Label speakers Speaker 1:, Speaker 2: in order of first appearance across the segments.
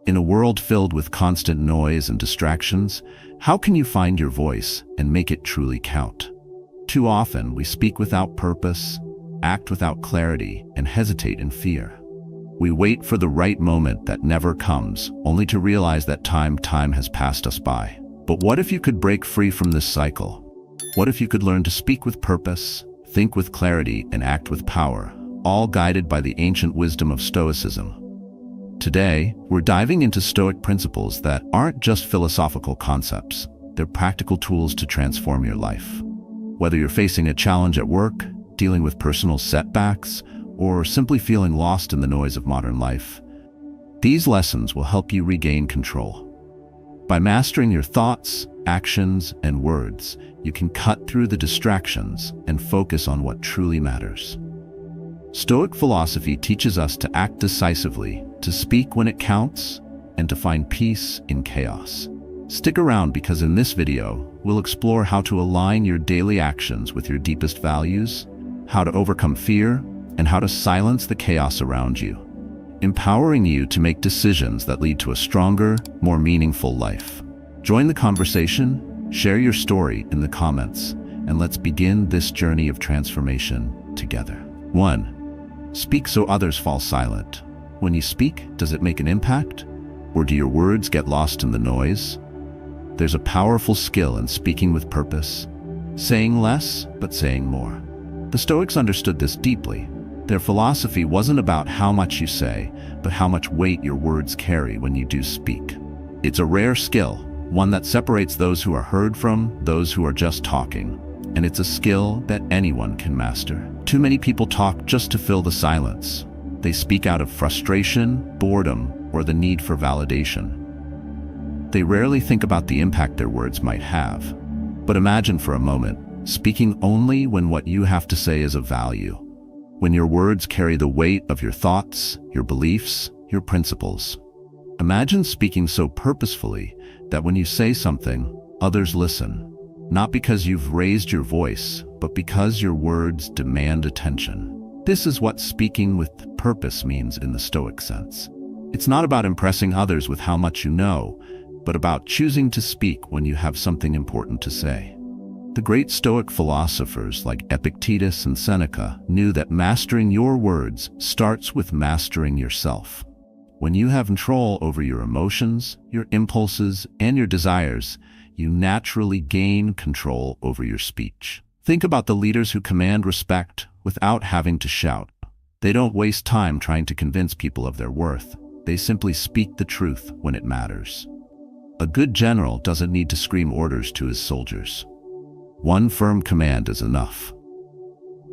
Speaker 1: In a world filled with constant noise and distractions, how can you find your voice and make it truly count? Too often, we speak without purpose, act without clarity, and hesitate in fear. We wait for the right moment that never comes, only to realize that time has passed us by. But what if you could break free from this cycle? What if you could learn to speak with purpose, think with clarity, and act with power, all guided by the ancient wisdom of Stoicism? Today, we're diving into Stoic principles that aren't just philosophical concepts. They're practical tools to transform your life. Whether you're facing a challenge at work, dealing with personal setbacks, or simply feeling lost in the noise of modern life, these lessons will help you regain control. By mastering your thoughts, actions, and words, you can cut through the distractions and focus on what truly matters. Stoic philosophy teaches us to act decisively, to speak when it counts, and to find peace in chaos. Stick around because in this video, we'll explore how to align your daily actions with your deepest values, how to overcome fear, and how to silence the chaos around you, empowering you to make decisions that lead to a stronger, more meaningful life. Join the conversation, share your story in the comments, and let's begin this journey of transformation together. 1. Speak so others fall silent. When you speak, does it make an impact? Or do your words get lost in the noise? There's a powerful skill in speaking with purpose, saying less but saying more. The Stoics understood this deeply. Their philosophy wasn't about how much you say, but how much weight your words carry when you do speak. It's a rare skill, one that separates those who are heard from those who are just talking. And it's a skill that anyone can master. Too many people talk just to fill the silence. They speak out of frustration, boredom, or the need for validation. They rarely think about the impact their words might have. But imagine for a moment, speaking only when what you have to say is of value. When your words carry the weight of your thoughts, your beliefs, your principles. Imagine speaking so purposefully that when you say something, others listen. Not because you've raised your voice, but because your words demand attention. This is what speaking with purpose means in the Stoic sense. It's not about impressing others with how much you know, but about choosing to speak when you have something important to say. The great Stoic philosophers like Epictetus and Seneca knew that mastering your words starts with mastering yourself. When you have control over your emotions, your impulses, and your desires, you naturally gain control over your speech. Think about the leaders who command respect without having to shout. They don't waste time trying to convince people of their worth. They simply speak the truth when it matters. A good general doesn't need to scream orders to his soldiers. One firm command is enough.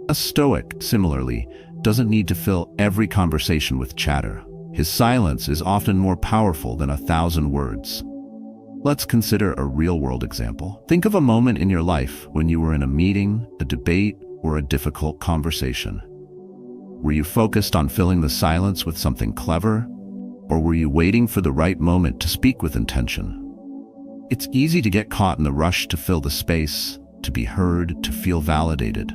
Speaker 1: A Stoic, similarly, doesn't need to fill every conversation with chatter. His silence is often more powerful than 1,000 words. Let's consider a real-world example. Think of a moment in your life when you were in a meeting, a debate, or a difficult conversation. Were you focused on filling the silence with something clever, or were you waiting for the right moment to speak with intention? It's easy to get caught in the rush to fill the space, to be heard, to feel validated.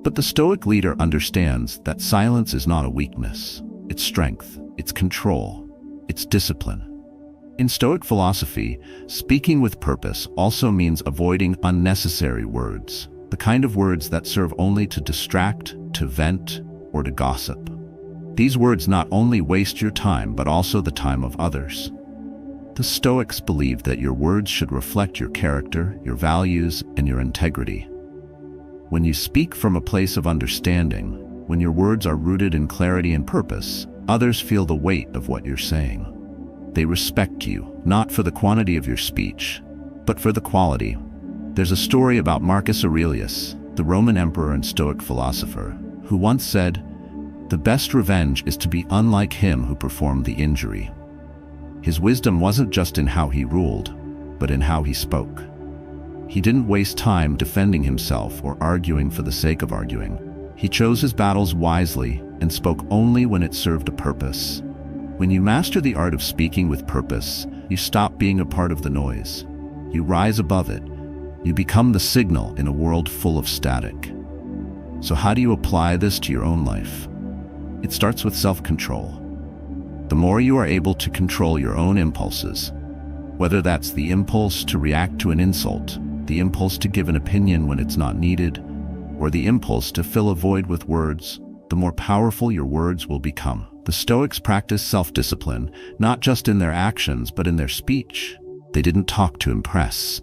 Speaker 1: But the Stoic leader understands that silence is not a weakness. It's strength, it's control, it's discipline. In Stoic philosophy, speaking with purpose also means avoiding unnecessary words, the kind of words that serve only to distract, to vent, or to gossip. These words not only waste your time, but also the time of others. The Stoics believed that your words should reflect your character, your values, and your integrity. When you speak from a place of understanding, when your words are rooted in clarity and purpose, others feel the weight of what you're saying. They respect you, not for the quantity of your speech, but for the quality. There's a story about Marcus Aurelius, the Roman emperor and Stoic philosopher, who once said, "The best revenge is to be unlike him who performed the injury." His wisdom wasn't just in how he ruled, but in how he spoke. He didn't waste time defending himself or arguing for the sake of arguing. He chose his battles wisely and spoke only when it served a purpose. When you master the art of speaking with purpose, you stop being a part of the noise. You rise above it. You become the signal in a world full of static. So how do you apply this to your own life? It starts with self-control. the more you are able to control your own impulses. Whether that's the impulse to react to an insult, the impulse to give an opinion when it's not needed, or the impulse to fill a void with words, the more powerful your words will become. The Stoics practiced self-discipline, not just in their actions, but in their speech. They didn't talk to impress.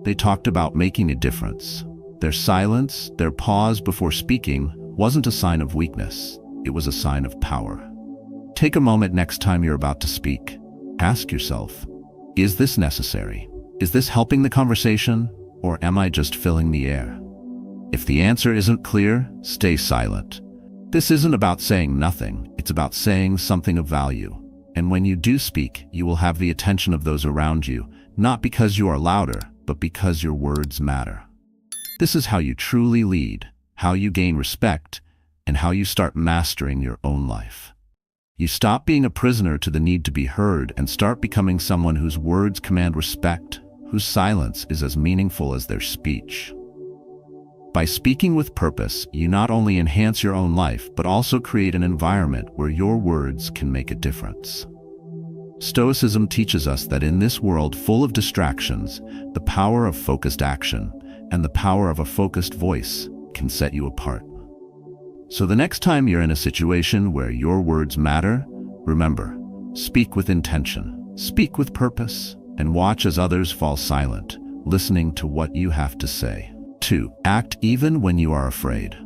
Speaker 1: They talked about making a difference. Their silence, their pause before speaking, wasn't a sign of weakness. It was a sign of power. Take a moment next time you're about to speak. Ask yourself, is this necessary? Is this helping the conversation, or am I just filling the air? If the answer isn't clear, stay silent. This isn't about saying nothing, it's about saying something of value. And when you do speak, you will have the attention of those around you, not because you are louder, but because your words matter. This is how you truly lead, how you gain respect, and how you start mastering your own life. You stop being a prisoner to the need to be heard and start becoming someone whose words command respect, whose silence is as meaningful as their speech. By speaking with purpose, you not only enhance your own life, but also create an environment where your words can make a difference. Stoicism teaches us that in this world full of distractions, the power of focused action and the power of a focused voice can set you apart. So the next time you're in a situation where your words matter, remember, speak with intention, speak with purpose, and watch as others fall silent, listening to what you have to say. 2. Act even when you are afraid.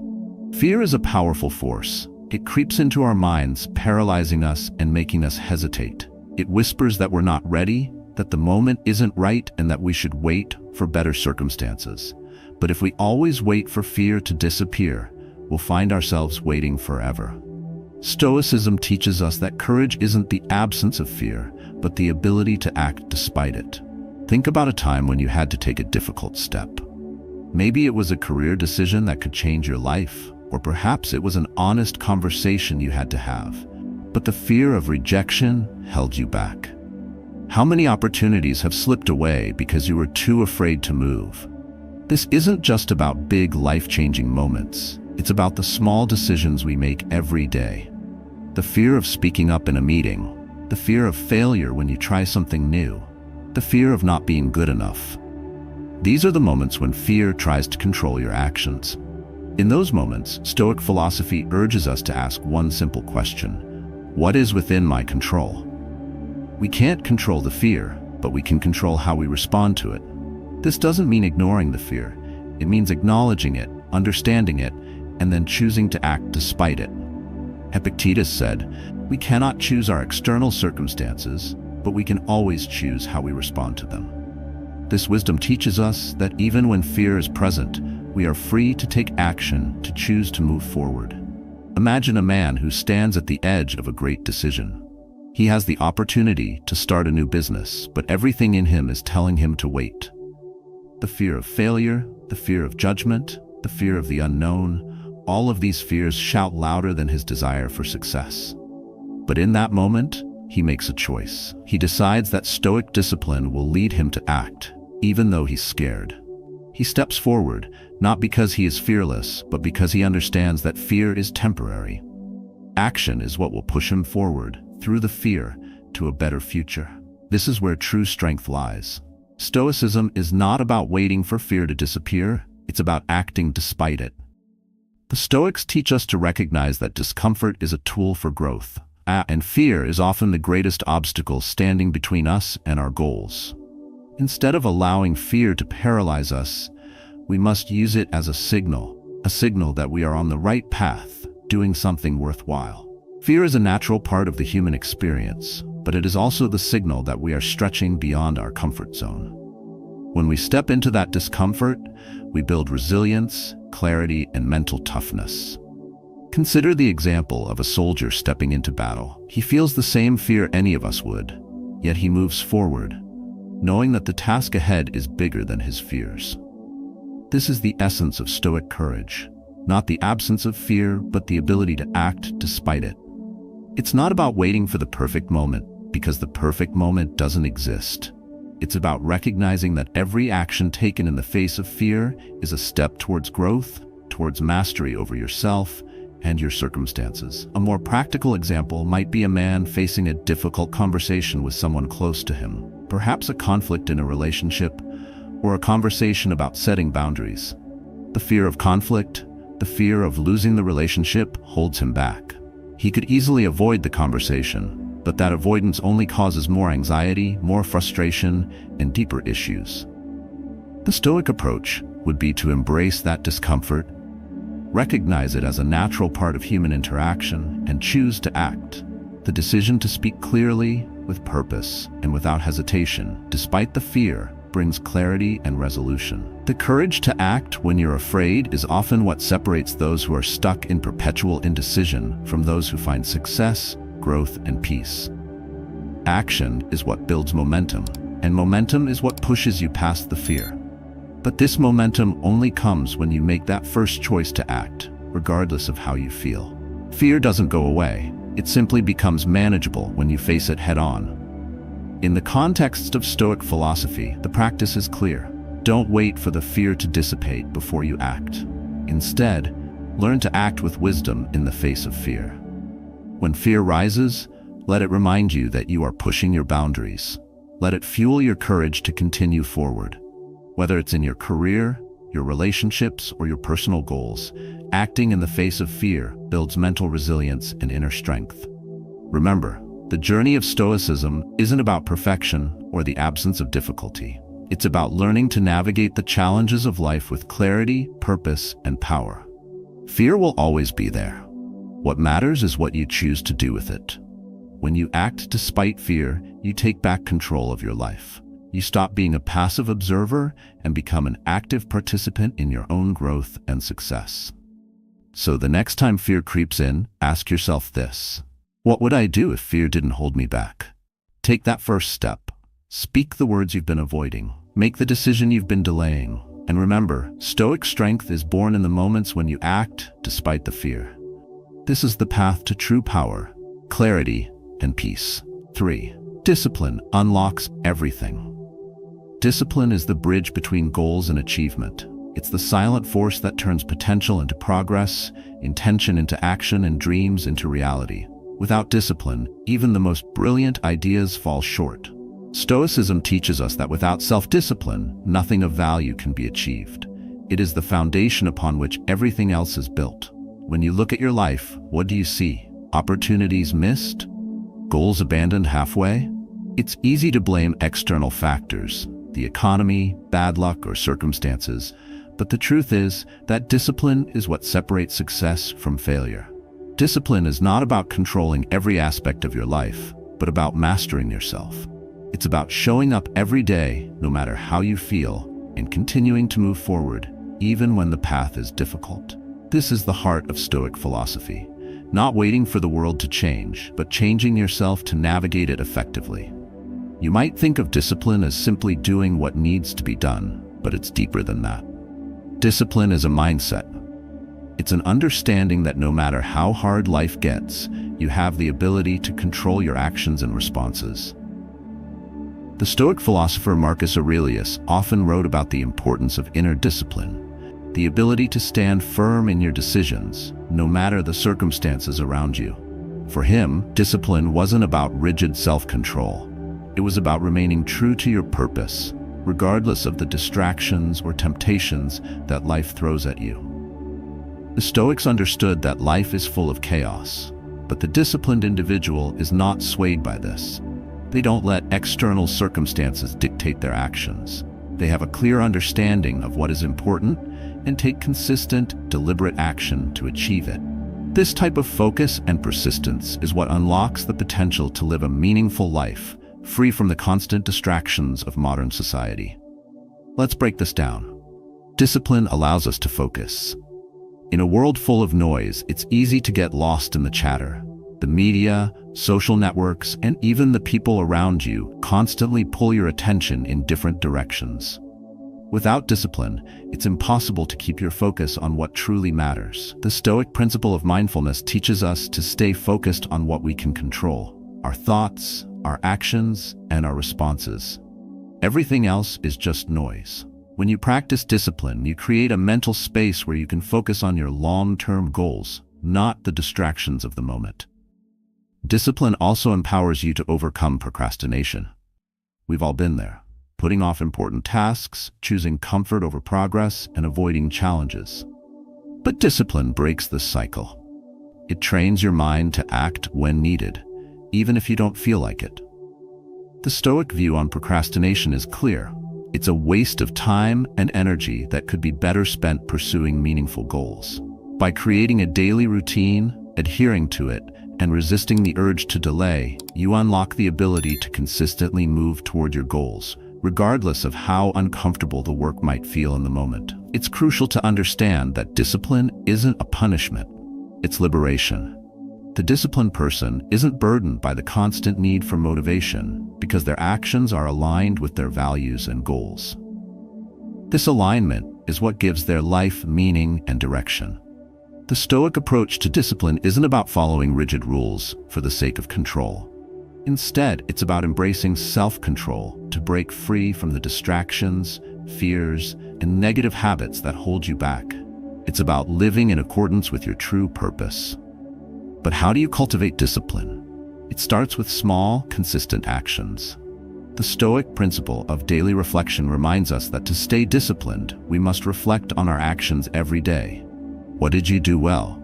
Speaker 1: Fear is a powerful force. It creeps into our minds, paralyzing us and making us hesitate. It whispers that we're not ready, that the moment isn't right, and that we should wait for better circumstances. But if we always wait for fear to disappear, we'll find ourselves waiting forever. Stoicism teaches us that courage isn't the absence of fear, but the ability to act despite it. Think about a time when you had to take a difficult step. Maybe it was a career decision that could change your life, or perhaps it was an honest conversation you had to have. But the fear of rejection held you back. How many opportunities have slipped away because you were too afraid to move? This isn't just about big life-changing moments. It's about the small decisions we make every day. The fear of speaking up in a meeting, the fear of failure when you try something new, the fear of not being good enough. These are the moments when fear tries to control your actions. In those moments, Stoic philosophy urges us to ask one simple question: what is within my control? We can't control the fear, but we can control how we respond to it. This doesn't mean ignoring the fear. It means acknowledging it, understanding it, and then choosing to act despite it. Epictetus said, "We cannot choose our external circumstances, but we can always choose how we respond to them." This wisdom teaches us that even when fear is present, we are free to take action, to choose to move forward. Imagine a man who stands at the edge of a great decision. He has the opportunity to start a new business, but everything in him is telling him to wait. The fear of failure, the fear of judgment, the fear of the unknown, all of these fears shout louder than his desire for success. But in that moment, he makes a choice. He decides that Stoic discipline will lead him to act, even though he's scared. He steps forward, not because he is fearless, but because he understands that fear is temporary. Action is what will push him forward, through the fear, to a better future. This is where true strength lies. Stoicism is not about waiting for fear to disappear, it's about acting despite it. The Stoics teach us to recognize that discomfort is a tool for growth, and fear is often the greatest obstacle standing between us and our goals. Instead of allowing fear to paralyze us, we must use it as a signal that we are on the right path, doing something worthwhile. Fear is a natural part of the human experience, but it is also the signal that we are stretching beyond our comfort zone. When we step into that discomfort, we build resilience, clarity, and mental toughness. Consider the example of a soldier stepping into battle. He feels the same fear any of us would, yet he moves forward, knowing that the task ahead is bigger than his fears. This is the essence of Stoic courage, not the absence of fear, but the ability to act despite it. It's not about waiting for the perfect moment, because the perfect moment doesn't exist. It's about recognizing that every action taken in the face of fear is a step towards growth, towards mastery over yourself, and your circumstances. A more practical example might be a man facing a difficult conversation with someone close to him, perhaps a conflict in a relationship, or a conversation about setting boundaries. The fear of conflict, the fear of losing the relationship holds him back. He could easily avoid the conversation, but that avoidance only causes more anxiety, more frustration, and deeper issues. The Stoic approach would be to embrace that discomfort, recognize it as a natural part of human interaction, and choose to act. The decision to speak clearly, with purpose, and without hesitation, despite the fear, brings clarity and resolution. The courage to act when you're afraid is often what separates those who are stuck in perpetual indecision from those who find success, growth, and peace. Action is what builds momentum, and momentum is what pushes you past the fear. But this momentum only comes when you make that first choice to act, regardless of how you feel. Fear doesn't go away. It simply becomes manageable when you face it head-on. In the context of Stoic philosophy, the practice is clear. Don't wait for the fear to dissipate before you act. Instead, learn to act with wisdom in the face of fear. When fear rises, let it remind you that you are pushing your boundaries. Let it fuel your courage to continue forward. Whether it's in your career, your relationships, or your personal goals, acting in the face of fear builds mental resilience and inner strength. Remember, the journey of Stoicism isn't about perfection or the absence of difficulty. It's about learning to navigate the challenges of life with clarity, purpose, and power. Fear will always be there. What matters is what you choose to do with it. When you act despite fear, you take back control of your life. You stop being a passive observer and become an active participant in your own growth and success. So the next time fear creeps in, ask yourself this: what would I do if fear didn't hold me back? Take that first step. Speak the words you've been avoiding. Make the decision you've been delaying. And remember, Stoic strength is born in the moments when you act despite the fear. This is the path to true power, clarity, and peace. 3. Discipline unlocks everything. Discipline is the bridge between goals and achievement. It's the silent force that turns potential into progress, intention into action, and dreams into reality. Without discipline, even the most brilliant ideas fall short. Stoicism teaches us that without self-discipline, nothing of value can be achieved. It is the foundation upon which everything else is built. When you look at your life, what do you see? Opportunities missed? Goals abandoned halfway? It's easy to blame external factors, the economy, bad luck, or circumstances, but the truth is that discipline is what separates success from failure. Discipline is not about controlling every aspect of your life, but about mastering yourself. It's about showing up every day, no matter how you feel, and continuing to move forward, even when the path is difficult. This is the heart of Stoic philosophy. Not waiting for the world to change, but changing yourself to navigate it effectively. You might think of discipline as simply doing what needs to be done, but it's deeper than that. Discipline is a mindset. It's an understanding that no matter how hard life gets, you have the ability to control your actions and responses. The Stoic philosopher Marcus Aurelius often wrote about the importance of inner discipline, the ability to stand firm in your decisions, no matter the circumstances around you. For him, discipline wasn't about rigid self-control. It was about remaining true to your purpose, regardless of the distractions or temptations that life throws at you. The Stoics understood that life is full of chaos, but the disciplined individual is not swayed by this. They don't let external circumstances dictate their actions. They have a clear understanding of what is important and take consistent, deliberate action to achieve it. This type of focus and persistence is what unlocks the potential to live a meaningful life, free from the constant distractions of modern society. Let's break this down. Discipline allows us to focus. In a world full of noise, it's easy to get lost in the chatter. The media, social networks, and even the people around you constantly pull your attention in different directions. Without discipline, it's impossible to keep your focus on what truly matters. The Stoic principle of mindfulness teaches us to stay focused on what we can control: our thoughts, our actions, and our responses. Everything else is just noise. When you practice discipline, you create a mental space where you can focus on your long-term goals, not the distractions of the moment. Discipline also empowers you to overcome procrastination. We've all been there, putting off important tasks, choosing comfort over progress, and avoiding challenges. But discipline breaks this cycle. It trains your mind to act when needed, even if you don't feel like it. The Stoic view on procrastination is clear. It's a waste of time and energy that could be better spent pursuing meaningful goals. By creating a daily routine, adhering to it, and resisting the urge to delay, you unlock the ability to consistently move toward your goals, regardless of how uncomfortable the work might feel in the moment. It's crucial to understand that discipline isn't a punishment, it's liberation. The disciplined person isn't burdened by the constant need for motivation because their actions are aligned with their values and goals. This alignment is what gives their life meaning and direction. The Stoic approach to discipline isn't about following rigid rules for the sake of control. Instead, it's about embracing self-control to break free from the distractions, fears, and negative habits that hold you back. It's about living in accordance with your true purpose. But how do you cultivate discipline? It starts with small, consistent actions. The Stoic principle of daily reflection reminds us that to stay disciplined, we must reflect on our actions every day. What did you do well?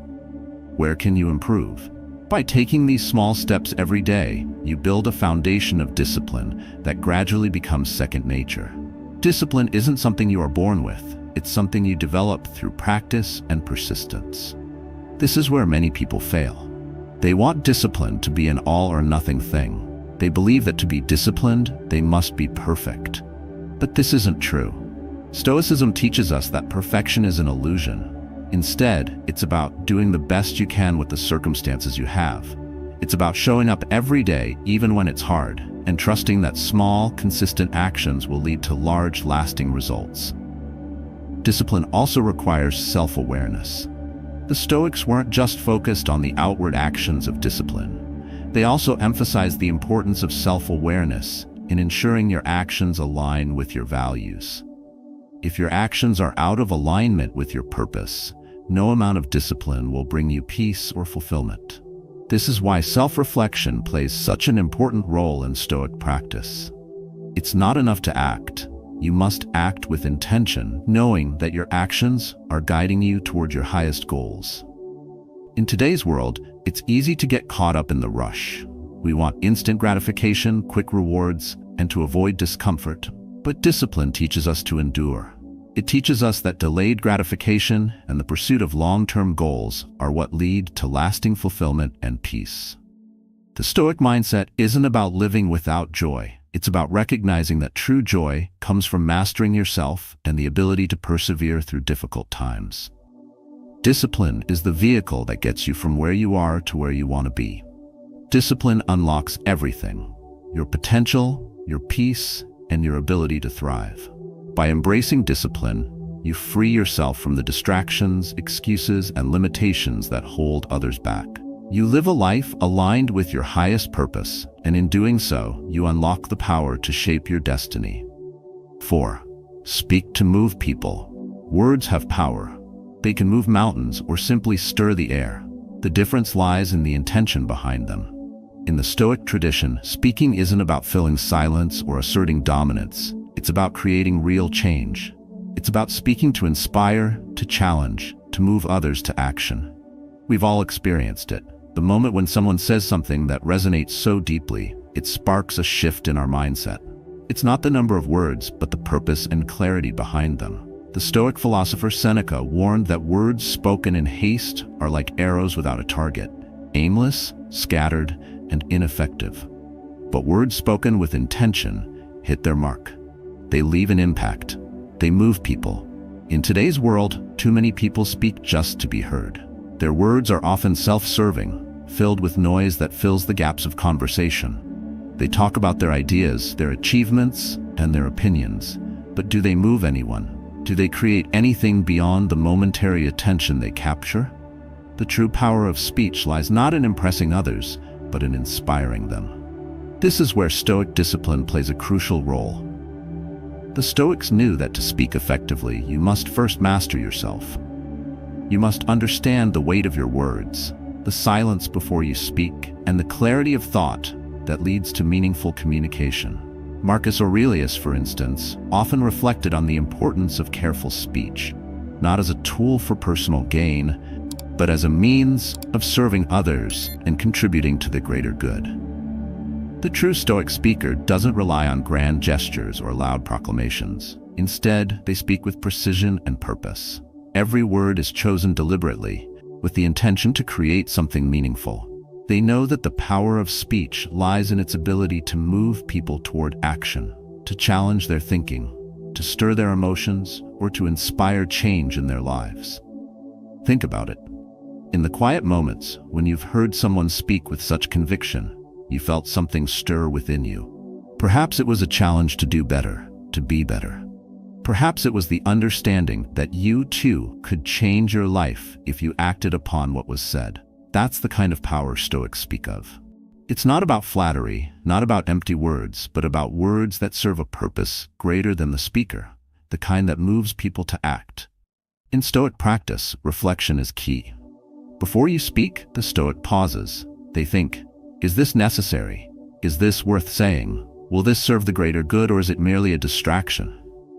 Speaker 1: Where can you improve? By taking these small steps every day, you build a foundation of discipline that gradually becomes second nature. Discipline isn't something you are born with. It's something you develop through practice and persistence. This is where many people fail. They want discipline to be an all-or-nothing thing. They believe that to be disciplined, they must be perfect. But this isn't true. Stoicism teaches us that perfection is an illusion. Instead, it's about doing the best you can with the circumstances you have. It's about showing up every day, even when it's hard, and trusting that small, consistent actions will lead to large, lasting results. Discipline also requires self-awareness. The Stoics weren't just focused on the outward actions of discipline. They also emphasized the importance of self-awareness in ensuring your actions align with your values. If your actions are out of alignment with your purpose, no amount of discipline will bring you peace or fulfillment. This is why self-reflection plays such an important role in Stoic practice. It's not enough to act. You must act with intention, knowing that your actions are guiding you toward your highest goals. In today's world, it's easy to get caught up in the rush. We want instant gratification, quick rewards, and to avoid discomfort. But discipline teaches us to endure. It teaches us that delayed gratification and the pursuit of long-term goals are what lead to lasting fulfillment and peace. The Stoic mindset isn't about living without joy. It's about recognizing that true joy comes from mastering yourself and the ability to persevere through difficult times. Discipline is the vehicle that gets you from where you are to where you want to be. Discipline unlocks everything: your potential, your peace, and your ability to thrive. By embracing discipline, you free yourself from the distractions, excuses, and limitations that hold others back. You live a life aligned with your highest purpose, and in doing so, you unlock the power to shape your destiny. 4. Speak to move people. Words have power. They can move mountains or simply stir the air. The difference lies in the intention behind them. In the Stoic tradition, speaking isn't about filling silence or asserting dominance. It's about creating real change. It's about speaking to inspire, to challenge, to move others to action. We've all experienced it. The moment when someone says something that resonates so deeply, it sparks a shift in our mindset. It's not the number of words, but the purpose and clarity behind them. The Stoic philosopher Seneca warned that words spoken in haste are like arrows without a target, aimless, scattered, and ineffective. But words spoken with intention hit their mark. They leave an impact. They move people. In today's world, too many people speak just to be heard. Their words are often self-serving, filled with noise that fills the gaps of conversation. They talk about their ideas, their achievements, and their opinions. But do they move anyone? Do they create anything beyond the momentary attention they capture? The true power of speech lies not in impressing others, but in inspiring them. This is where Stoic discipline plays a crucial role. The Stoics knew that to speak effectively, you must first master yourself. You must understand the weight of your words, the silence before you speak, and the clarity of thought that leads to meaningful communication. Marcus Aurelius, for instance, often reflected on the importance of careful speech, not as a tool for personal gain, but as a means of serving others and contributing to the greater good. The true Stoic speaker doesn't rely on grand gestures or loud proclamations. Instead, they speak with precision and purpose. Every word is chosen deliberately, with the intention to create something meaningful. They know that the power of speech lies in its ability to move people toward action, to challenge their thinking, to stir their emotions, or to inspire change in their lives. Think about it. In the quiet moments when you've heard someone speak with such conviction, you felt something stir within you. Perhaps it was a challenge to do better, to be better. Perhaps it was the understanding that you too could change your life if you acted upon what was said. That's the kind of power Stoics speak of. It's not about flattery, not about empty words, but about words that serve a purpose greater than the speaker, the kind that moves people to act. In Stoic practice, reflection is key. Before you speak, the Stoic pauses. They think, is this necessary? Is this worth saying? Will this serve the greater good, or is it merely a distraction?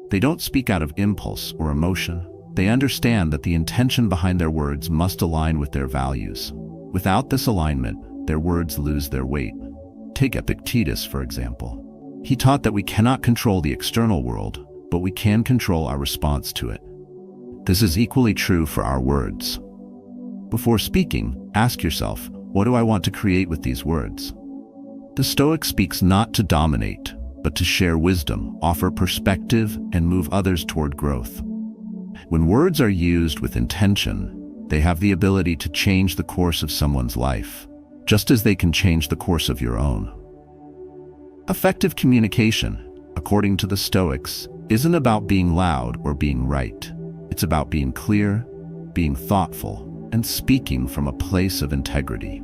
Speaker 1: They don't speak out of impulse or emotion. They understand that the intention behind their words must align with their values. Without this alignment, their words lose their weight. Take Epictetus, for example. He taught that we cannot control the external world, but we can control our response to it. This is equally true for our words. Before speaking, ask yourself, what do I want to create with these words? The Stoic speaks not to dominate, but to share wisdom, offer perspective, and move others toward growth. When words are used with intention, they have the ability to change the course of someone's life, just as they can change the course of your own. Effective communication, according to the Stoics, isn't about being loud or being right. It's about being clear, being thoughtful, and speaking from a place of integrity.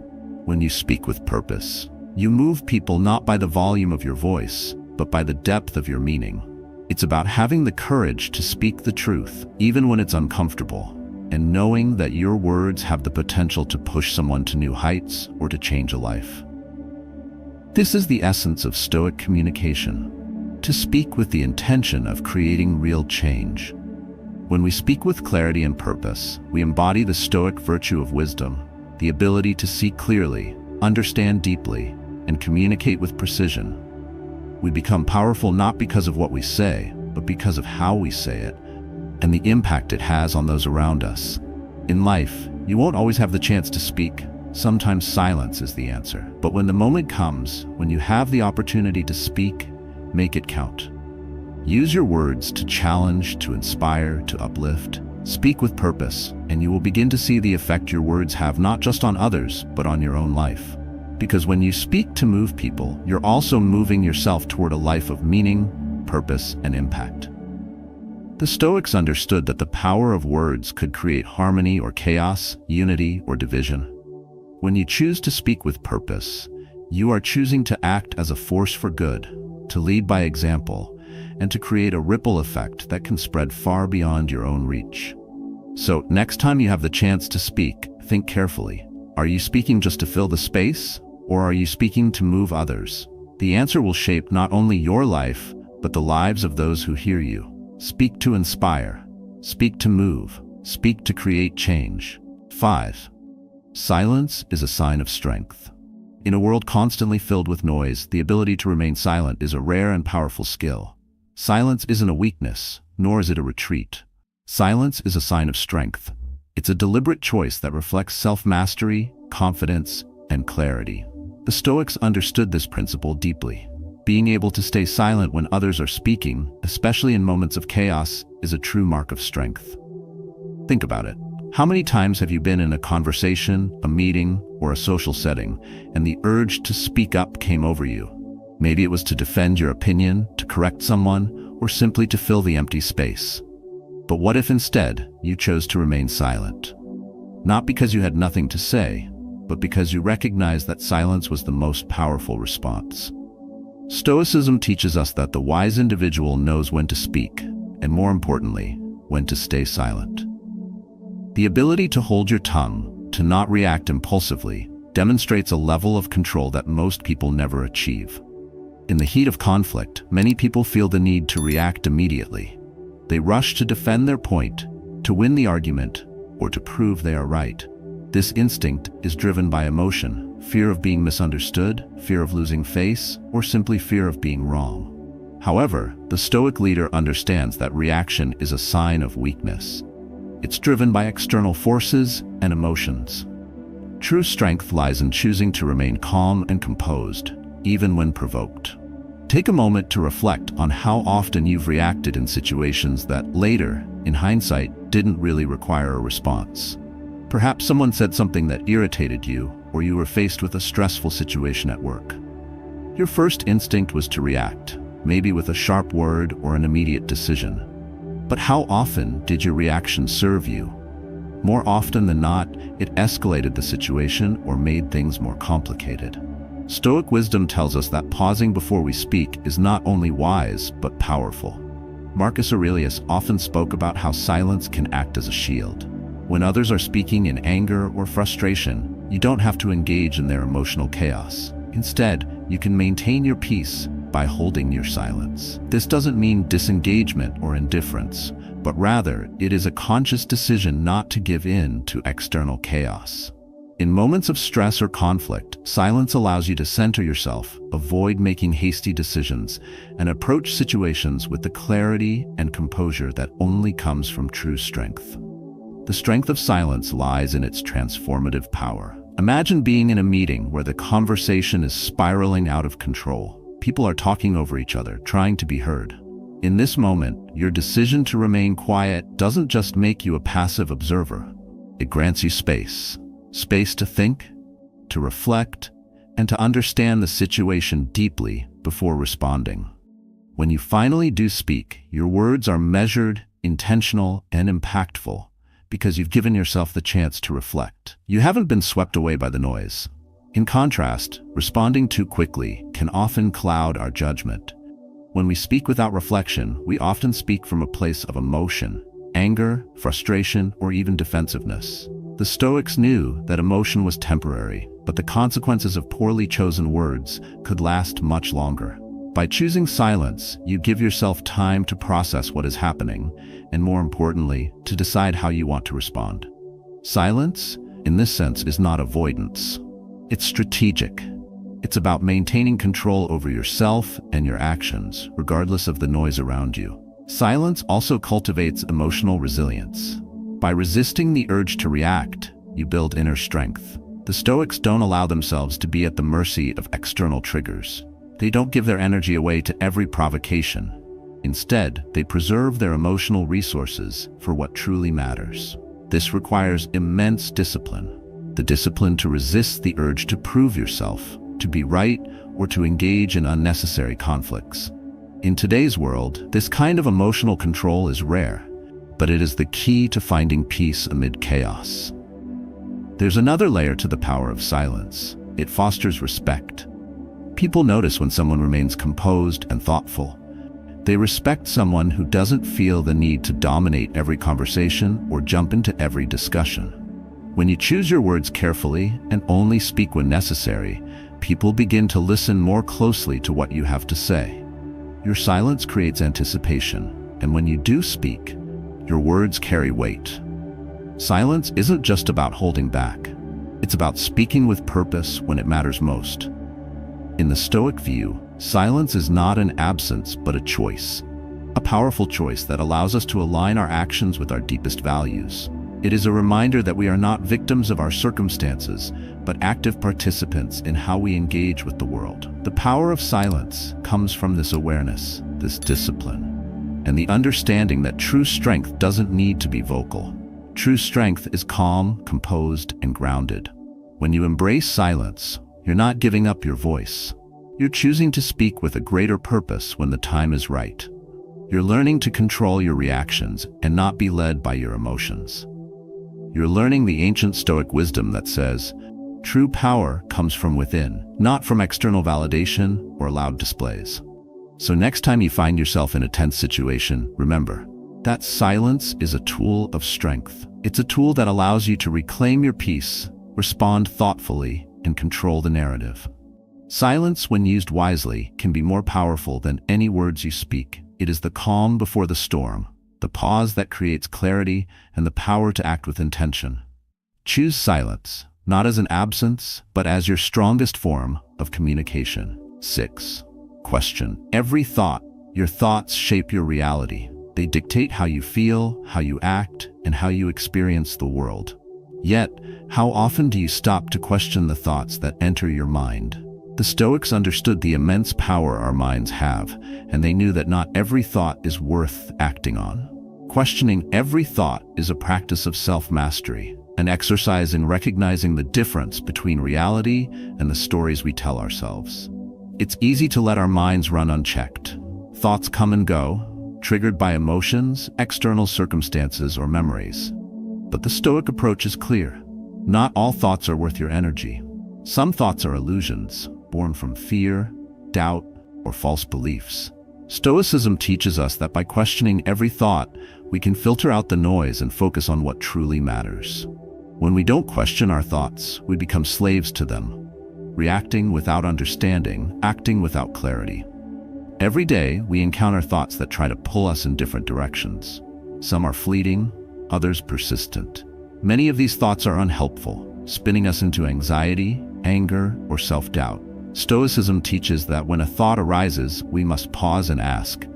Speaker 1: When you speak with purpose, you move people not by the volume of your voice, but by the depth of your meaning. It's about having the courage to speak the truth, even when it's uncomfortable, and knowing that your words have the potential to push someone to new heights or to change a life. This is the essence of Stoic communication, to speak with the intention of creating real change. When we speak with clarity and purpose, we embody the Stoic virtue of wisdom, the ability to see clearly, understand deeply, and communicate with precision. We become powerful not because of what we say, but because of how we say it, and the impact it has on those around us. In life, you won't always have the chance to speak. Sometimes silence is the answer. But when the moment comes, when you have the opportunity to speak, make it count. Use your words to challenge, to inspire, to uplift. Speak with purpose, and you will begin to see the effect your words have not just on others, but on your own life. Because when you speak to move people, you're also moving yourself toward a life of meaning, purpose, and impact. The Stoics understood that the power of words could create harmony or chaos, unity or division. When you choose to speak with purpose, you are choosing to act as a force for good, to lead by example, and to create a ripple effect that can spread far beyond your own reach. So, next time you have the chance to speak, think carefully. Are you speaking just to fill the space? Or are you speaking to move others? The answer will shape not only your life, but the lives of those who hear you. Speak to inspire. Speak to move. Speak to create change. 5. Silence is a sign of strength. In a world constantly filled with noise, the ability to remain silent is a rare and powerful skill. Silence isn't a weakness, nor is it a retreat. Silence is a sign of strength. It's a deliberate choice that reflects self-mastery, confidence, and clarity. The Stoics understood this principle deeply. Being able to stay silent when others are speaking, especially in moments of chaos, is a true mark of strength. Think about it. How many times have you been in a conversation, a meeting, or a social setting, and the urge to speak up came over you? Maybe it was to defend your opinion, to correct someone, or simply to fill the empty space. But what if instead you chose to remain silent? Not because you had nothing to say, but because you recognized that silence was the most powerful response. Stoicism teaches us that the wise individual knows when to speak, and more importantly, when to stay silent. The ability to hold your tongue, to not react impulsively, demonstrates a level of control that most people never achieve. In the heat of conflict, many people feel the need to react immediately. They rush to defend their point, to win the argument, or to prove they are right. This instinct is driven by emotion, fear of being misunderstood, fear of losing face, or simply fear of being wrong. However, the Stoic leader understands that reaction is a sign of weakness. It's driven by external forces and emotions. True strength lies in choosing to remain calm and composed, even when provoked. Take a moment to reflect on how often you've reacted in situations that later, in hindsight, didn't really require a response. Perhaps someone said something that irritated you, or you were faced with a stressful situation at work. Your first instinct was to react, maybe with a sharp word or an immediate decision. But how often did your reaction serve you? More often than not, it escalated the situation or made things more complicated. Stoic wisdom tells us that pausing before we speak is not only wise, but powerful. Marcus Aurelius often spoke about how silence can act as a shield. When others are speaking in anger or frustration, you don't have to engage in their emotional chaos. Instead, you can maintain your peace by holding your silence. This doesn't mean disengagement or indifference, but rather it is a conscious decision not to give in to external chaos. In moments of stress or conflict, silence allows you to center yourself, avoid making hasty decisions, and approach situations with the clarity and composure that only comes from true strength. The strength of silence lies in its transformative power. Imagine being in a meeting where the conversation is spiraling out of control. People are talking over each other, trying to be heard. In this moment, your decision to remain quiet doesn't just make you a passive observer. It grants you space. Space to think, to reflect, and to understand the situation deeply before responding. When you finally do speak, your words are measured, intentional, and impactful because you've given yourself the chance to reflect. You haven't been swept away by the noise. In contrast, responding too quickly can often cloud our judgment. When we speak without reflection, we often speak from a place of emotion, anger, frustration, or even defensiveness. The Stoics knew that emotion was temporary, but the consequences of poorly chosen words could last much longer. By choosing silence, you give yourself time to process what is happening, and more importantly, to decide how you want to respond. Silence, in this sense, is not avoidance. It's strategic. It's about maintaining control over yourself and your actions, regardless of the noise around you. Silence also cultivates emotional resilience. By resisting the urge to react, you build inner strength. The Stoics don't allow themselves to be at the mercy of external triggers. They don't give their energy away to every provocation. Instead, they preserve their emotional resources for what truly matters. This requires immense discipline. The discipline to resist the urge to prove yourself, to be right, or to engage in unnecessary conflicts. In today's world, this kind of emotional control is rare, but it is the key to finding peace amid chaos. There's another layer to the power of silence. It fosters respect. People notice when someone remains composed and thoughtful. They respect someone who doesn't feel the need to dominate every conversation or jump into every discussion. When you choose your words carefully and only speak when necessary, people begin to listen more closely to what you have to say. Your silence creates anticipation, and when you do speak, your words carry weight. Silence isn't just about holding back. It's about speaking with purpose when it matters most. In the Stoic view, silence is not an absence but a choice. A powerful choice that allows us to align our actions with our deepest values. It is a reminder that we are not victims of our circumstances, but active participants in how we engage with the world. The power of silence comes from this awareness, this discipline, and the understanding that true strength doesn't need to be vocal. True strength is calm, composed, and grounded. When you embrace silence, you're not giving up your voice. You're choosing to speak with a greater purpose when the time is right. You're learning to control your reactions and not be led by your emotions. You're learning the ancient Stoic wisdom that says, true power comes from within, not from external validation or loud displays. So next time you find yourself in a tense situation, remember, That silence is a tool of strength. It's a tool that allows you to reclaim your peace, respond thoughtfully, and control the narrative. Silence, when used wisely, can be more powerful than any words you speak. It is the calm before the storm, the pause that creates clarity and the power to act with intention. Choose silence, not as an absence, but as your strongest form of communication. 6. Question every thought. Your thoughts shape your reality. They dictate how you feel, how you act, and how you experience the world. Yet, how often do you stop to question the thoughts that enter your mind? The Stoics understood the immense power our minds have, and they knew that not every thought is worth acting on. Questioning every thought is a practice of self-mastery, an exercise in recognizing the difference between reality and the stories we tell ourselves. It's easy to let our minds run unchecked. Thoughts come and go, triggered by emotions, external circumstances, or memories. But the Stoic approach is clear. Not all thoughts are worth your energy. Some thoughts are illusions, born from fear, doubt, or false beliefs. Stoicism teaches us that by questioning every thought, we can filter out the noise and focus on what truly matters. When we don't question our thoughts, we become slaves to them, reacting without understanding, acting without clarity. Every day, we encounter thoughts that try to pull us in different directions. Some are fleeting, others persistent. Many of these thoughts are unhelpful, spinning us into anxiety, anger, or self-doubt. Stoicism teaches that when a thought arises, we must pause and ask,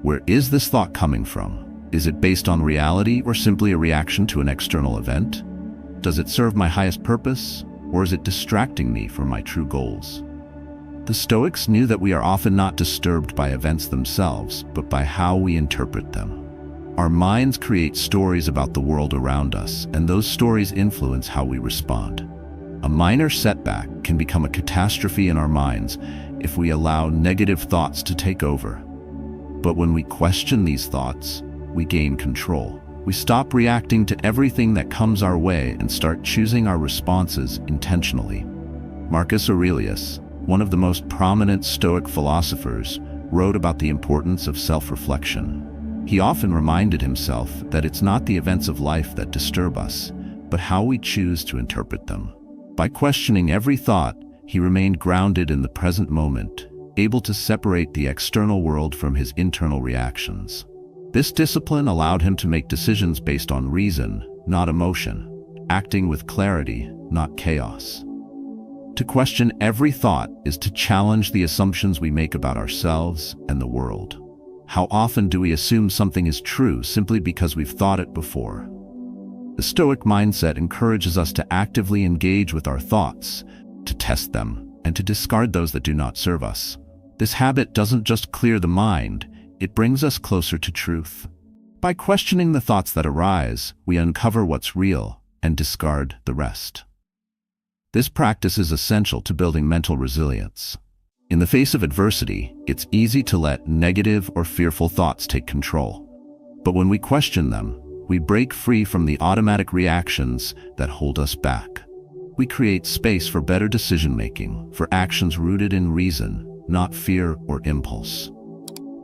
Speaker 1: where is this thought coming from? Is it based on reality or simply a reaction to an external event? Does it serve my highest purpose, or is it distracting me from my true goals? The Stoics knew that we are often not disturbed by events themselves, but by how we interpret them. Our minds create stories about the world around us, and those stories influence how we respond. A minor setback can become a catastrophe in our minds if we allow negative thoughts to take over. But when we question these thoughts, we gain control. We stop reacting to everything that comes our way and start choosing our responses intentionally. Marcus Aurelius, one of the most prominent Stoic philosophers, wrote about the importance of self-reflection. He often reminded himself that it's not the events of life that disturb us, but how we choose to interpret them. By questioning every thought, he remained grounded in the present moment, able to separate the external world from his internal reactions. This discipline allowed him to make decisions based on reason, not emotion, acting with clarity, not chaos. To question every thought is to challenge the assumptions we make about ourselves and the world. How often do we assume something is true simply because we've thought it before? The Stoic mindset encourages us to actively engage with our thoughts, to test them, and to discard those that do not serve us. This habit doesn't just clear the mind, it brings us closer to truth. By questioning the thoughts that arise, we uncover what's real and discard the rest. This practice is essential to building mental resilience. In the face of adversity, it's easy to let negative or fearful thoughts take control. But when we question them, we break free from the automatic reactions that hold us back. We create space for better decision-making, for actions rooted in reason, not fear or impulse.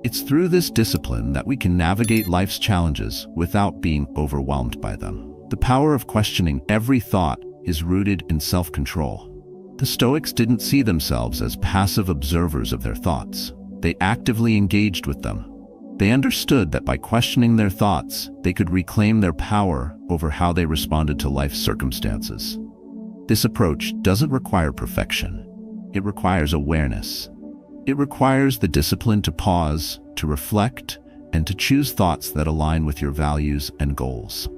Speaker 1: It's through this discipline that we can navigate life's challenges without being overwhelmed by them. The power of questioning every thought is rooted in self-control. The Stoics didn't see themselves as passive observers of their thoughts. They actively engaged with them. They understood that by questioning their thoughts, they could reclaim their power over how they responded to life's circumstances. This approach doesn't require perfection. It requires awareness. It requires the discipline to pause, to reflect, and to choose thoughts that align with your values and goals.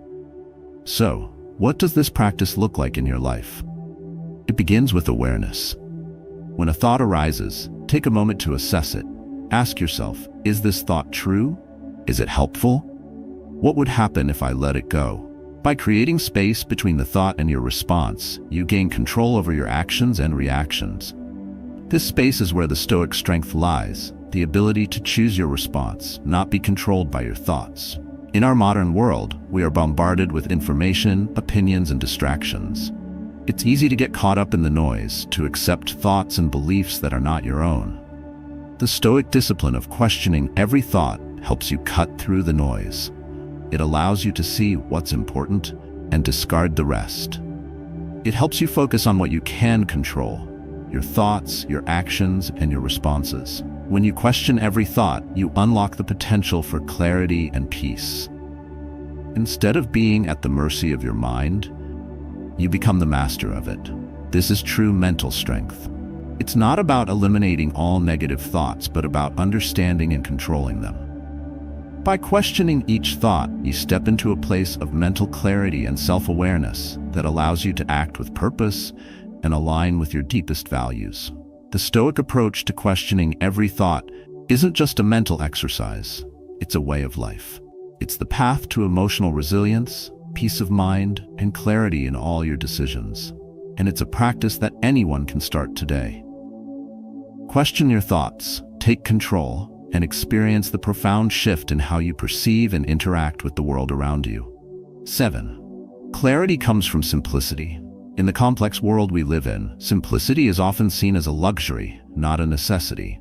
Speaker 1: So, what does this practice look like in your life? It begins with awareness. When a thought arises, take a moment to assess it. Ask yourself, is this thought true? Is it helpful? What would happen if I let it go? By creating space between the thought and your response, you gain control over your actions and reactions. This space is where the Stoic strength lies, the ability to choose your response, not be controlled by your thoughts. In our modern world, we are bombarded with information, opinions, and distractions. It's easy to get caught up in the noise, to accept thoughts and beliefs that are not your own. The Stoic discipline of questioning every thought helps you cut through the noise. It allows you to see what's important and discard the rest. It helps you focus on what you can control: your thoughts, your actions, and your responses. When you question every thought, you unlock the potential for clarity and peace. Instead of being at the mercy of your mind, you become the master of it. This is true mental strength. It's not about eliminating all negative thoughts, but about understanding and controlling them. By questioning each thought, you step into a place of mental clarity and self-awareness that allows you to act with purpose and align with your deepest values. The Stoic approach to questioning every thought isn't just a mental exercise, it's a way of life. It's the path to emotional resilience, peace of mind, and clarity in all your decisions. And it's a practice that anyone can start today. Question your thoughts, take control, and experience the profound shift in how you perceive and interact with the world around you. 7. Clarity comes from simplicity. In the complex world we live in, simplicity is often seen as a luxury, not a necessity.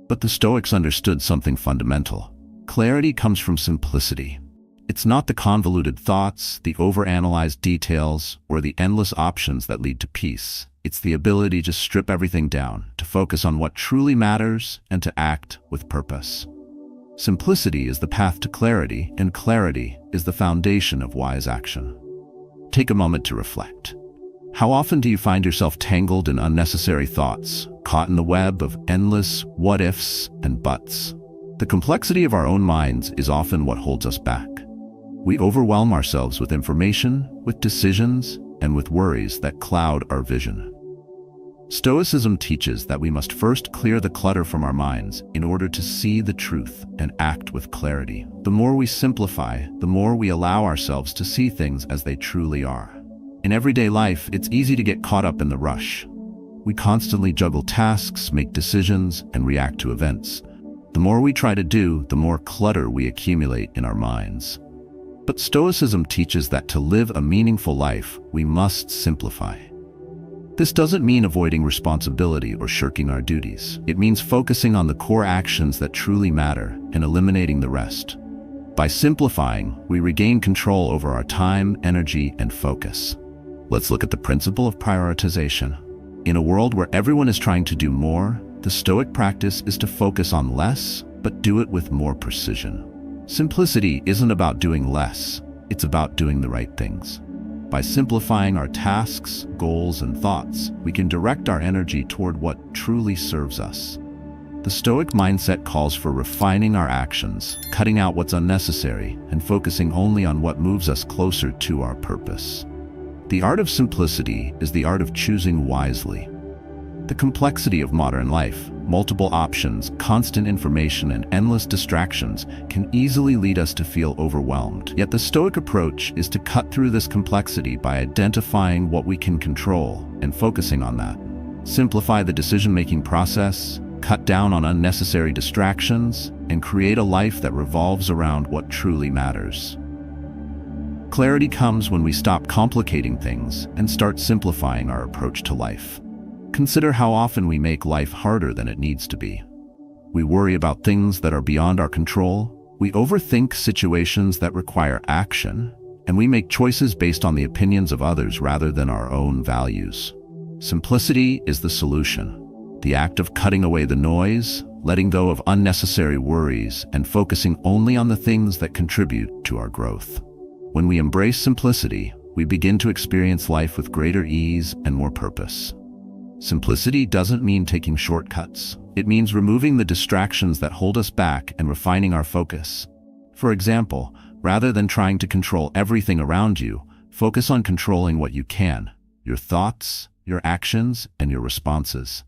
Speaker 1: But the Stoics understood something fundamental. Clarity comes from simplicity. It's not the convoluted thoughts, the overanalyzed details, or the endless options that lead to peace. It's the ability to strip everything down, to focus on what truly matters, and to act with purpose. Simplicity is the path to clarity, and clarity is the foundation of wise action. Take a moment to reflect. How often do you find yourself tangled in unnecessary thoughts, caught in the web of endless what-ifs and buts? The complexity of our own minds is often what holds us back. We overwhelm ourselves with information, with decisions, and with worries that cloud our vision. Stoicism teaches that we must first clear the clutter from our minds in order to see the truth and act with clarity. The more we simplify, the more we allow ourselves to see things as they truly are. In everyday life, it's easy to get caught up in the rush. We constantly juggle tasks, make decisions, and react to events. The more we try to do, the more clutter we accumulate in our minds. But Stoicism teaches that to live a meaningful life, we must simplify. This doesn't mean avoiding responsibility or shirking our duties. It means focusing on the core actions that truly matter and eliminating the rest. By simplifying, we regain control over our time, energy, and focus. Let's look at the principle of prioritization. In a world where everyone is trying to do more, the Stoic practice is to focus on less, but do it with more precision. Simplicity isn't about doing less, it's about doing the right things. By simplifying our tasks, goals, and thoughts, we can direct our energy toward what truly serves us. The Stoic mindset calls for refining our actions, cutting out what's unnecessary, and focusing only on what moves us closer to our purpose. The art of simplicity is the art of choosing wisely. The complexity of modern life, multiple options, constant information, and endless distractions can easily lead us to feel overwhelmed. Yet the Stoic approach is to cut through this complexity by identifying what we can control and focusing on that. Simplify the decision-making process, cut down on unnecessary distractions, and create a life that revolves around what truly matters. Clarity comes when we stop complicating things and start simplifying our approach to life. Consider how often we make life harder than it needs to be. We worry about things that are beyond our control, we overthink situations that require action, and we make choices based on the opinions of others rather than our own values. Simplicity is the solution. The act of cutting away the noise, letting go of unnecessary worries, and focusing only on the things that contribute to our growth. When we embrace simplicity, we begin to experience life with greater ease and more purpose. Simplicity doesn't mean taking shortcuts. It means removing the distractions that hold us back and refining our focus. For example, rather than trying to control everything around you, focus on controlling what you can: your thoughts, your actions, and your responses.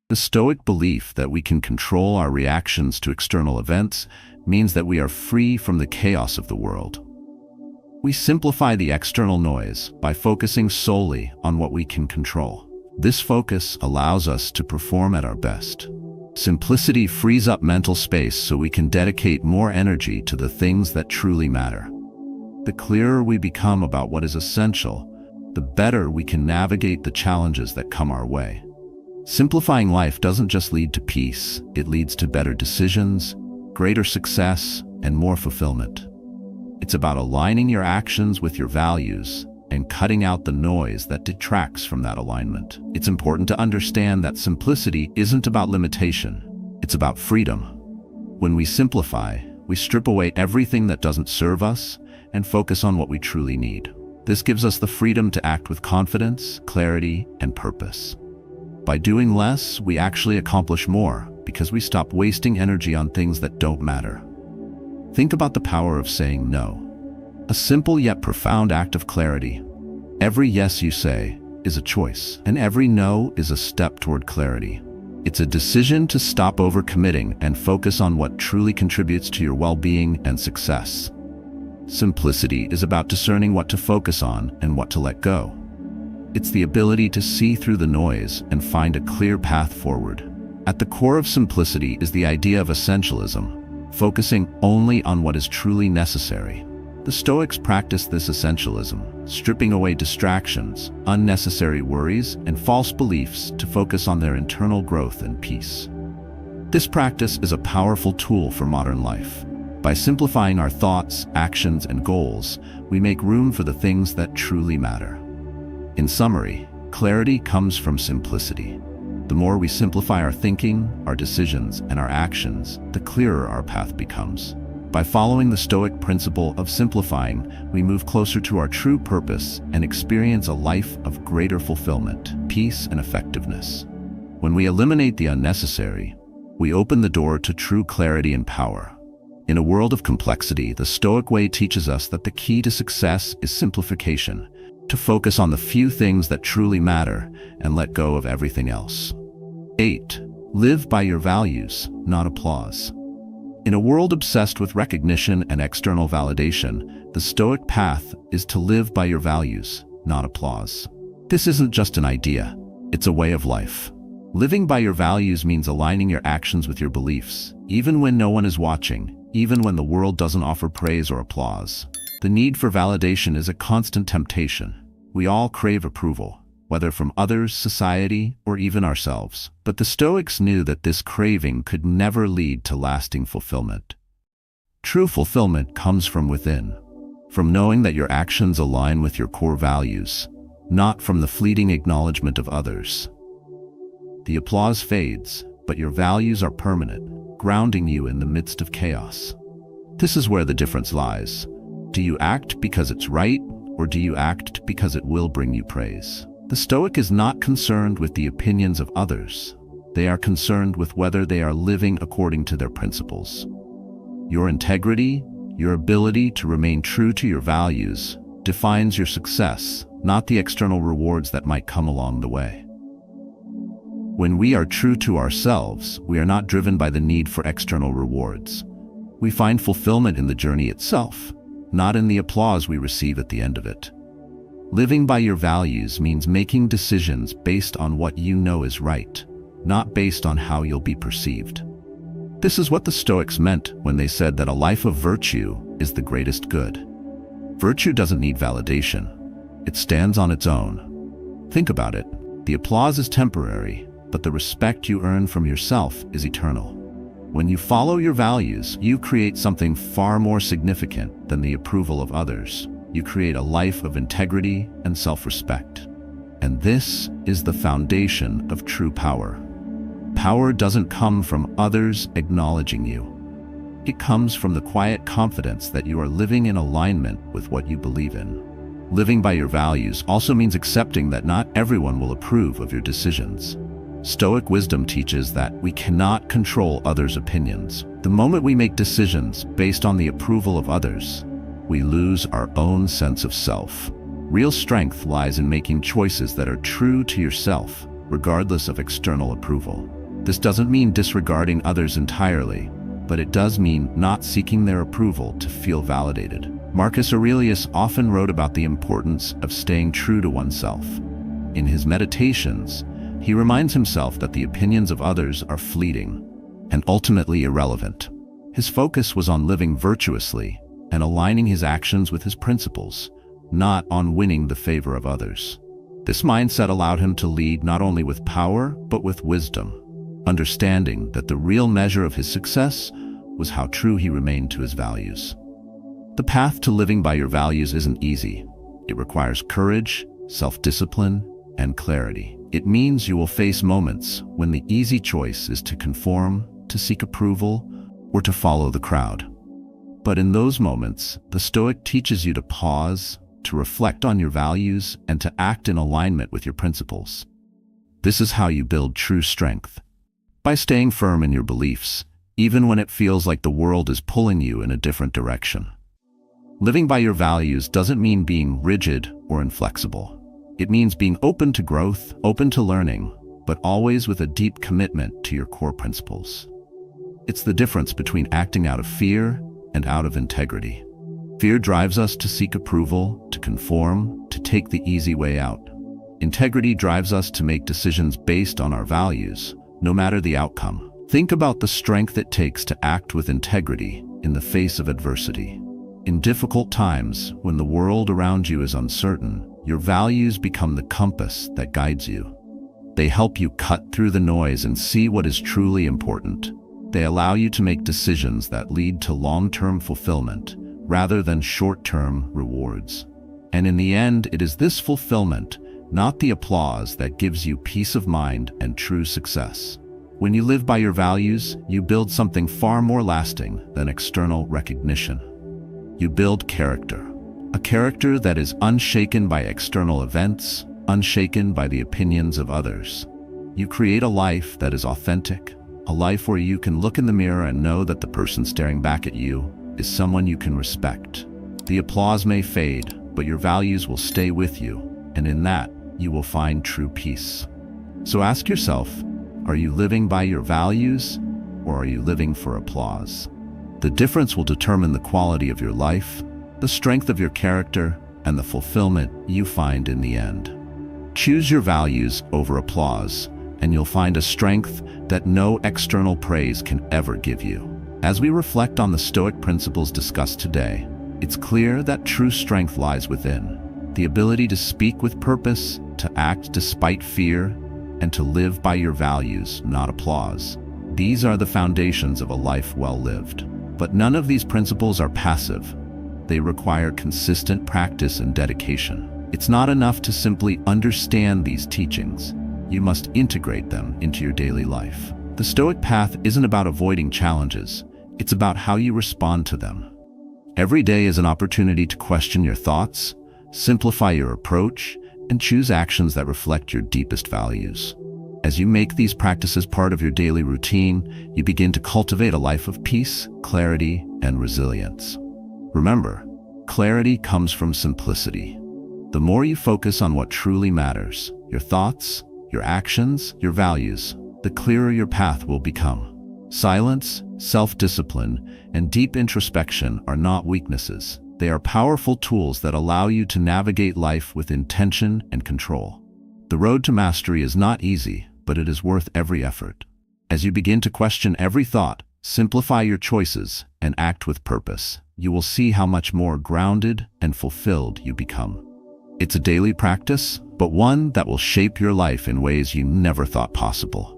Speaker 1: The Stoic belief that we can control our reactions to external events means that we are free from the chaos of the world. We simplify the external noise by focusing solely on what we can control. This focus allows us to perform at our best. Simplicity frees up mental space so we can dedicate more energy to the things that truly matter. The clearer we become about what is essential, the better we can navigate the challenges that come our way. Simplifying life doesn't just lead to peace, it leads to better decisions, greater success, and more fulfillment. It's about aligning your actions with your values and cutting out the noise that detracts from that alignment. It's important to understand that simplicity isn't about limitation, it's about freedom. When we simplify, we strip away everything that doesn't serve us and focus on what we truly need. This gives us the freedom to act with confidence, clarity, and purpose. By doing less, we actually accomplish more because we stop wasting energy on things that don't matter. Think about the power of saying no. A simple yet profound act of clarity. Every yes you say is a choice, and every no is a step toward clarity. It's a decision to stop overcommitting and focus on what truly contributes to your well-being and success. Simplicity is about discerning what to focus on and what to let go. It's the ability to see through the noise and find a clear path forward. At the core of simplicity is the idea of essentialism, focusing only on what is truly necessary. The Stoics practiced this essentialism, stripping away distractions, unnecessary worries, and false beliefs to focus on their internal growth and peace. This practice is a powerful tool for modern life. By simplifying our thoughts, actions, and goals, we make room for the things that truly matter. In summary, clarity comes from simplicity. The more we simplify our thinking, our decisions, and our actions, the clearer our path becomes. By following the Stoic principle of simplifying, we move closer to our true purpose and experience a life of greater fulfillment, peace, and effectiveness. When we eliminate the unnecessary, we open the door to true clarity and power. In a world of complexity, the Stoic way teaches us that the key to success is simplification, to focus on the few things that truly matter and let go of everything else. 8. Live by your values, not applause. In a world obsessed with recognition and external validation, the Stoic path is to live by your values, not applause. This isn't just an idea, it's a way of life. Living by your values means aligning your actions with your beliefs, even when no one is watching, even when the world doesn't offer praise or applause. The need for validation is a constant temptation. We all crave approval, whether from others, society, or even ourselves. But the Stoics knew that this craving could never lead to lasting fulfillment. True fulfillment comes from within, from knowing that your actions align with your core values, not from the fleeting acknowledgement of others. The applause fades, but your values are permanent, grounding you in the midst of chaos. This is where the difference lies. Do you act because it's right, or do you act because it will bring you praise? The Stoic is not concerned with the opinions of others. They are concerned with whether they are living according to their principles. Your integrity, your ability to remain true to your values, defines your success, not the external rewards that might come along the way. When we are true to ourselves, we are not driven by the need for external rewards. We find fulfillment in the journey itself, not in the applause we receive at the end of it. Living by your values means making decisions based on what you know is right, not based on how you'll be perceived. This is what the Stoics meant when they said that a life of virtue is the greatest good. Virtue doesn't need validation. It stands on its own. Think about it. The applause is temporary, but the respect you earn from yourself is eternal. When you follow your values, you create something far more significant than the approval of others. You create a life of integrity and self-respect. And this is the foundation of true power. Power doesn't come from others acknowledging you. It comes from the quiet confidence that you are living in alignment with what you believe in. Living by your values also means accepting that not everyone will approve of your decisions. Stoic wisdom teaches that we cannot control others' opinions. The moment we make decisions based on the approval of others, we lose our own sense of self. Real strength lies in making choices that are true to yourself, regardless of external approval. This doesn't mean disregarding others entirely, but it does mean not seeking their approval to feel validated. Marcus Aurelius often wrote about the importance of staying true to oneself. In his Meditations, he reminds himself that the opinions of others are fleeting and ultimately irrelevant. His focus was on living virtuously and aligning his actions with his principles, not on winning the favor of others. This mindset allowed him to lead not only with power, but with wisdom, understanding that the real measure of his success was how true he remained to his values. The path to living by your values isn't easy. It requires courage, self-discipline, and clarity. It means you will face moments when the easy choice is to conform, to seek approval, or to follow the crowd. But in those moments, the Stoic teaches you to pause, to reflect on your values, and to act in alignment with your principles. This is how you build true strength. By staying firm in your beliefs, even when it feels like the world is pulling you in a different direction. Living by your values doesn't mean being rigid or inflexible. It means being open to growth, open to learning, but always with a deep commitment to your core principles. It's the difference between acting out of fear and out of integrity. Fear drives us to seek approval, to conform, to take the easy way out. Integrity drives us to make decisions based on our values, no matter the outcome. Think about the strength it takes to act with integrity in the face of adversity. In difficult times, when the world around you is uncertain, your values become the compass that guides you. They help you cut through the noise and see what is truly important. They allow you to make decisions that lead to long-term fulfillment, rather than short-term rewards. And in the end, it is this fulfillment, not the applause, that gives you peace of mind and true success. When you live by your values, you build something far more lasting than external recognition. You build character. A character that is unshaken by external events, unshaken by the opinions of others. You create a life that is authentic, a life where you can look in the mirror and know that the person staring back at you is someone you can respect. The applause may fade, but your values will stay with you, and in that, you will find true peace. So ask yourself, are you living by your values, or are you living for applause? The difference will determine the quality of your life, the strength of your character, and the fulfillment you find in the end. Choose your values over applause, and you'll find a strength that no external praise can ever give you. As we reflect on the Stoic principles discussed today, it's clear that true strength lies within. The ability to speak with purpose, to act despite fear, and to live by your values, not applause. These are the foundations of a life well lived. But none of these principles are passive. They require consistent practice and dedication. It's not enough to simply understand these teachings. You must integrate them into your daily life. The Stoic path isn't about avoiding challenges. It's about how you respond to them. Every day is an opportunity to question your thoughts, simplify your approach, and choose actions that reflect your deepest values. As you make these practices part of your daily routine, you begin to cultivate a life of peace, clarity, and resilience. Remember, clarity comes from simplicity. The more you focus on what truly matters, your thoughts, your actions, your values, the clearer your path will become. Silence, self-discipline, and deep introspection are not weaknesses. They are powerful tools that allow you to navigate life with intention and control. The road to mastery is not easy, but it is worth every effort. As you begin to question every thought, simplify your choices, and act with purpose, you will see how much more grounded and fulfilled you become. It's a daily practice, but one that will shape your life in ways you never thought possible.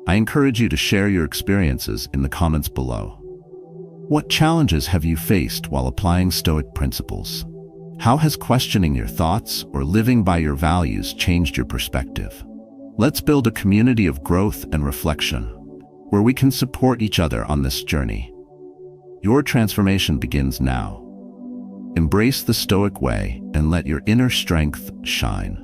Speaker 1: I encourage you to share your experiences in the comments below. What challenges have you faced while applying Stoic principles? How has questioning your thoughts or living by your values changed your perspective? Let's build a community of growth and reflection, where we can support each other on this journey. Your transformation begins now. Embrace the Stoic way and let your inner strength shine.